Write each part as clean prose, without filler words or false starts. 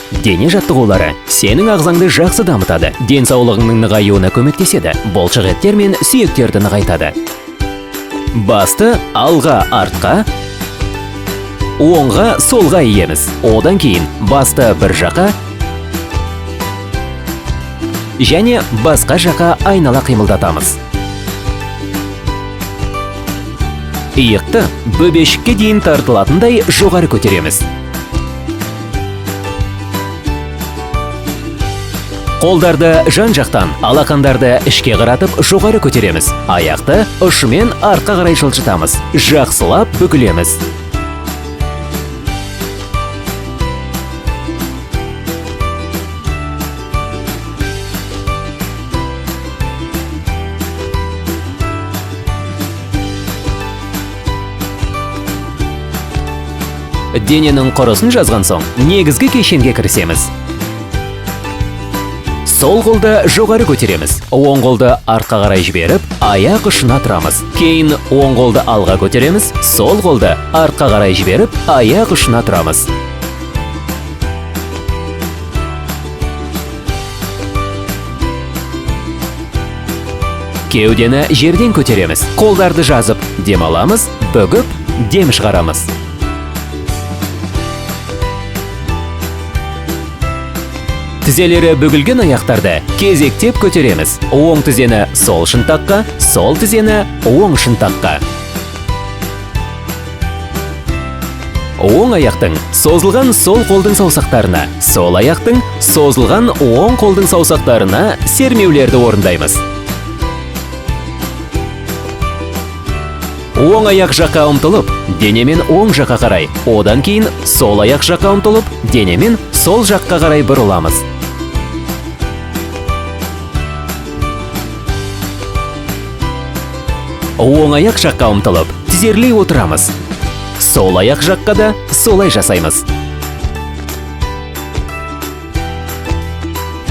Дене жаттығулары сенің ағзаңды жақсы дамытады, денсаулығыңның нығаюына көмектеседі, бұлшықеттер мен сүйектерді нығайтады. Басты алға артқа, оңға солға иеміз. Одан кейін басты бір жаққа және басқа жаққа айнала қимылдатамыз. Иықты бөбешікке дейін тартылатындай жоғары көтереміз. Қолдарды жан-жақтан, алақандарды ішке қаратып жоғары көтереміз. Аяқты ұшымен артқа қарай жылжытамыз. Жақсылап бүгілеміз. Дененің құрысын жазған соң, негізгі кешенге кірісеміз. Сол қолды жоғары көтереміз. Оң қолды артқа қарай жіберіп, аяқ ұшына тұрамыз. Кейін оң қолды алға көтереміз. Сол қолды артқа қарай жіберіп, аяқ ұшына тұрамыз. Кеудені жерден көтереміз. Қолдарды жазып, дем аламыз, бүгіп, дем шығарамыз. Тізелері бүгілген аяқтарды кезектеп көтереміз. Оң тізені сол шынтаққа, сол тізені оң шынтаққа. Оң аяқтың созылған сол қолдың саусақтарына, сол аяқтың созылған оң қолдың саусақтарына сермеулерді орындаймыз. Оң аяқ жаққа ұмтылып, денемен оң жаққа қарай, одан кейін сол аяқ жаққа ұмтылып, денемен сол жаққа қарай бұрыламыз. Оң аяқ жаққа ұмтылып, тізерлей отырамыз. Сол аяқ жаққа да солай жасаймыз.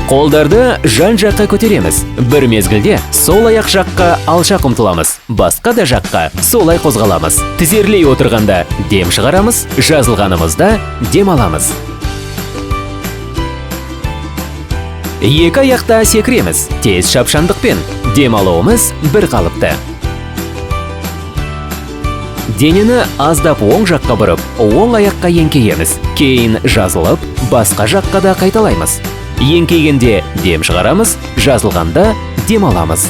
Қолдарды жан-жаққа көтереміз. Бір мезгілде сол аяқ жаққа алшақ ұмтыламыз. Басқа да жаққа солай қозғаламыз. Тізерлей отырғанда дем шығарамыз, жазылғанымызда дем аламыз. Екі аяқта секіреміз. Тез шапшаңдықпен дем алуымыз бір қалыпты. Денені аздап оң жаққа бұрып, оң аяққа еңкейеміз. Кейін жазылып, басқа жаққа да қайталаймыз. Еңкейгенде дем шығарамыз, жазылғанда дем аламыз.